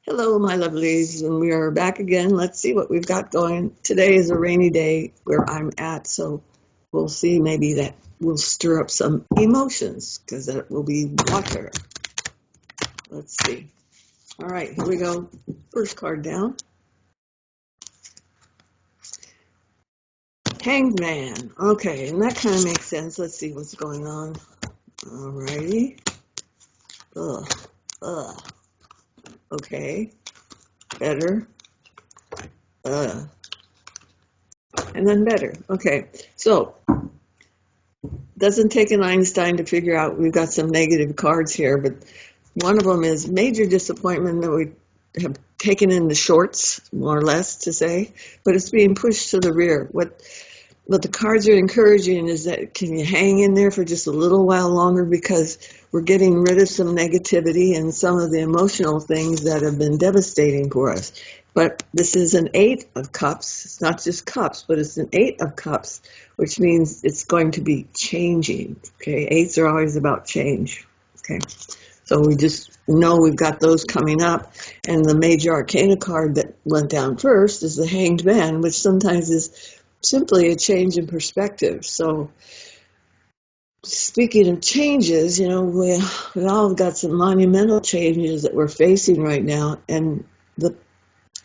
Hello, my lovelies, and we are back again. Let's see what we've got going. Today is a rainy day where I'm at, so we'll see. Maybe that will stir up some emotions because that will be water. Let's see. All right, here we go. First card down. Hanged Man. Okay, and that kind of makes sense. Let's see what's going on. All righty. Ugh. Ugh. Okay. Better. And then better. Okay, so doesn't take an Einstein to figure out we've got some negative cards here, but one of them is major disappointment that we have taken in the shorts, more or less to say, but it's being pushed to the rear. What the cards are encouraging is that can you hang in there for just a little while longer, because we're getting rid of some negativity and some of the emotional things that have been devastating for us. But this is an 8 of cups. It's not just cups, but it's an 8 of cups, which means it's going to be changing. Okay, 8s are always about change. Okay, so we just know we've got those coming up. And the major arcana card that went down first is the Hanged Man, which sometimes is simply a change in perspective. So speaking of changes, we all have got some monumental changes that we're facing right now. And the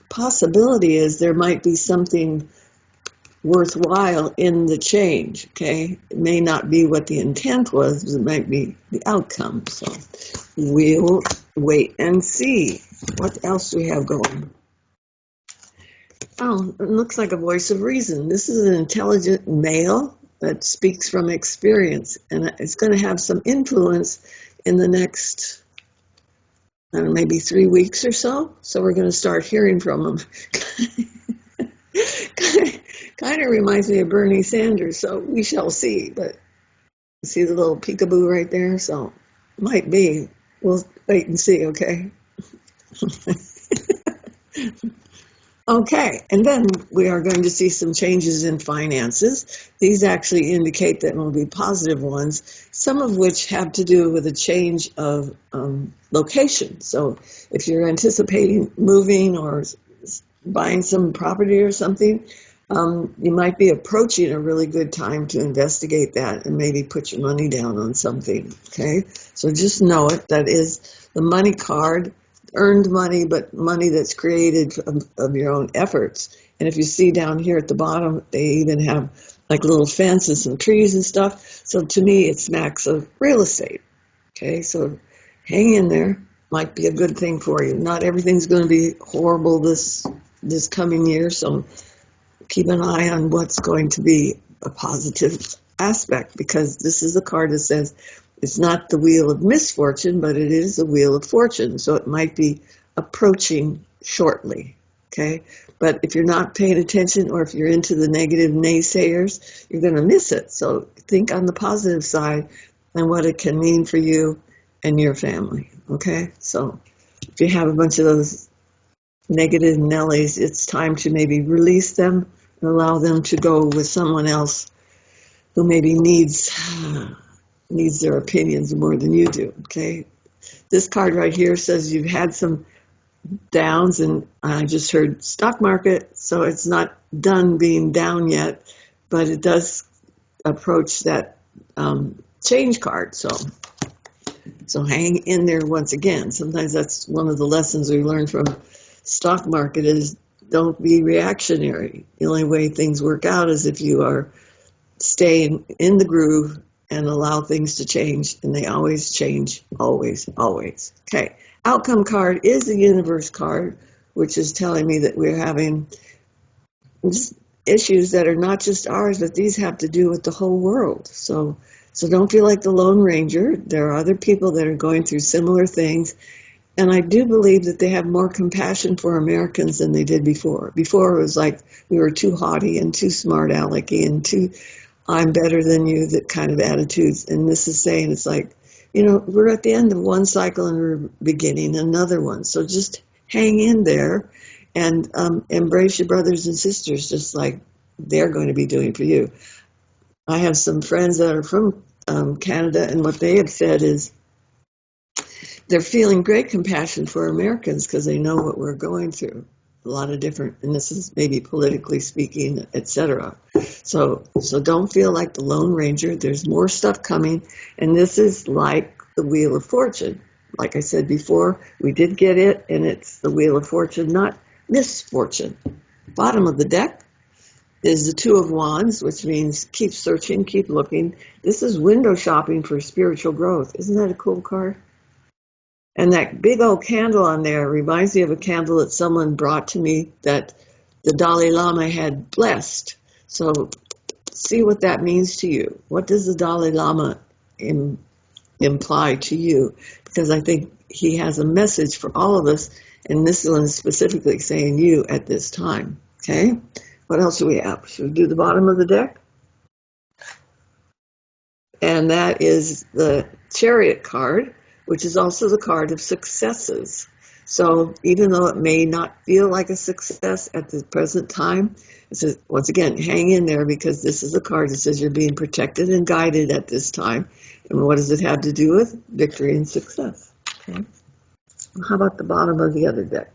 possibility is there might be something worthwhile in the change. Okay, it may not be what the intent was, but it might be the outcome. So we'll wait and see. What else do we have going? Oh, it looks like a voice of reason. This is an intelligent male that speaks from experience, and it's going to have some influence in the next, I don't know, maybe 3 weeks or so. So we're going to start hearing from him. Kind of reminds me of Bernie Sanders, so we shall see. But see the little peekaboo right there? So might be. We'll wait and see, okay? Okay, and then we are going to see some changes in finances. These actually indicate that will be positive ones, some of which have to do with a change of location. So if you're anticipating moving or buying some property or something, you might be approaching a really good time to investigate that and maybe put your money down on something, okay? So just know it. That is the money card. Earned money, but money that's created of your own efforts. And if you see down here at the bottom, they even have like little fence and some trees and stuff. So to me, it smacks of real estate. Okay, so hang in there. Might be a good thing for you. Not everything's going to be horrible this coming year, so keep an eye on what's going to be a positive aspect, because this is a card that says it's not the wheel of misfortune, but it is the wheel of fortune. So it might be approaching shortly, okay? But if you're not paying attention, or if you're into the negative naysayers, you're going to miss it. So think on the positive side and what it can mean for you and your family, okay? So if you have a bunch of those negative Nellies, it's time to maybe release them and allow them to go with someone else who maybe needs their opinions more than you do, okay? This card right here says you've had some downs, and I just heard stock market, so it's not done being down yet, but it does approach that change card. So hang in there once again. Sometimes that's one of the lessons we learn from stock market is don't be reactionary. The only way things work out is if you are staying in the groove and allow things to change, and they always change, always, always. Okay, outcome card is the universe card, which is telling me that we're having issues that are not just ours, but these have to do with the whole world. So don't feel like the Lone Ranger. There are other people that are going through similar things, and I do believe that they have more compassion for Americans than they did before. Before it was like we were too haughty and too smart alecky and too I'm better than you, that kind of attitudes. And this is saying it's like, we're at the end of one cycle and we're beginning another one. So just hang in there and embrace your brothers and sisters just like they're going to be doing for you. I have some friends that are from Canada, and what they have said is They're feeling great compassion for Americans because they know what we're going through. A lot of different, and this is maybe politically speaking, etc. So don't feel like the Lone Ranger. There's more stuff coming, and this is like the Wheel of Fortune. Like I said before, we did get it, and it's the Wheel of Fortune, not misfortune. Bottom of the deck is the Two of Wands, which means keep searching, keep looking. This is window shopping for spiritual growth. Isn't that a cool card? And that big old candle on there reminds me of a candle that someone brought to me that the Dalai Lama had blessed. So see what that means to you. What does the Dalai Lama imply to you? Because I think he has a message for all of us, and this one is specifically saying you at this time. Okay? What else do we have? Should we do the bottom of the deck? And that is the Chariot card, which is also the card of successes. So even though it may not feel like a success at the present time, it says, once again, hang in there, because this is a card that says you're being protected and guided at this time. And what does it have to do with? Victory and success. Okay. How about the bottom of the other deck?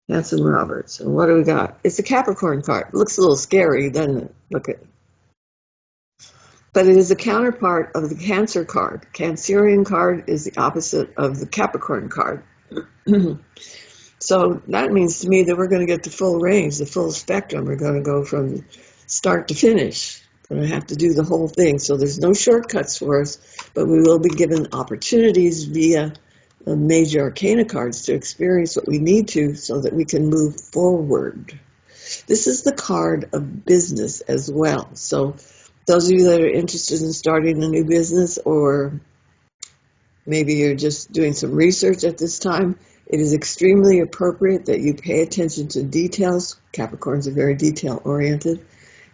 Hanson Roberts. And what do we got? It's a Capricorn card. It looks a little scary, doesn't it? Look at it. But it is a counterpart of the Cancer card. Cancerian card is the opposite of the Capricorn card. So that means to me that we're going to get the full range, the full spectrum. We're going to go from start to finish. We're going to have to do the whole thing. So there's no shortcuts for us, but we will be given opportunities via the major arcana cards to experience what we need to so that we can move forward. This is the card of business as well. So those of you that are interested in starting a new business, or maybe you're just doing some research at this time, it is extremely appropriate that you pay attention to details. Capricorns are very detail-oriented,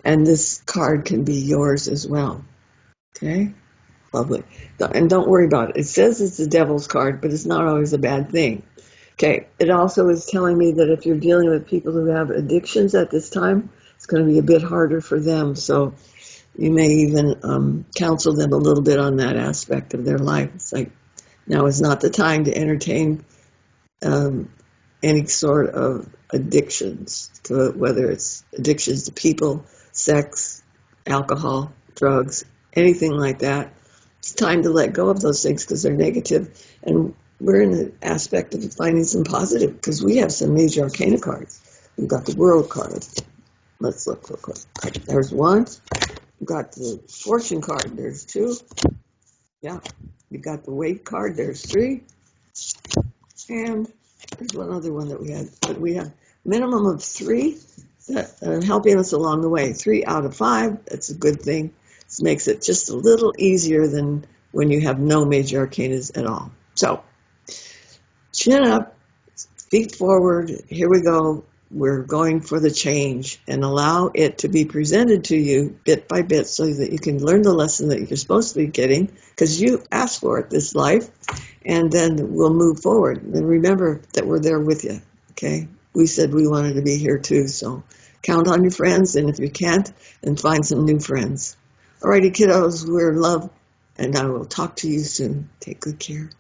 and this card can be yours as well. Okay? Lovely. And don't worry about it. It says it's the Devil's card, but it's not always a bad thing. Okay. It also is telling me that if you're dealing with people who have addictions at this time, it's going to be a bit harder for them. So you may even counsel them a little bit on that aspect of their life. It's like, now is not the time to entertain any sort of addictions, whether it's addictions to people, sex, alcohol, drugs, anything like that. It's time to let go of those things because they're negative. And we're in the aspect of finding some positive, because we have some major arcana cards. We've got the World card. Let's look real quick. There's one. We've got the Fortune card. There's two. Yeah. We've got the Weight card. There's three. And there's one other one that we had. But we have minimum of three that are helping us along the way. 3 out of 5. That's a good thing. This makes it just a little easier than when you have no major arcanas at all. So, chin up, feet forward. Here we go. We're going for the change, and allow it to be presented to you bit by bit so that you can learn the lesson that you're supposed to be getting, because you asked for it this life, and then we'll move forward. And remember that we're there with you, okay? We said we wanted to be here too, so count on your friends, and if you can't, then find some new friends. Alrighty, kiddos, we're in love, and I will talk to you soon. Take good care.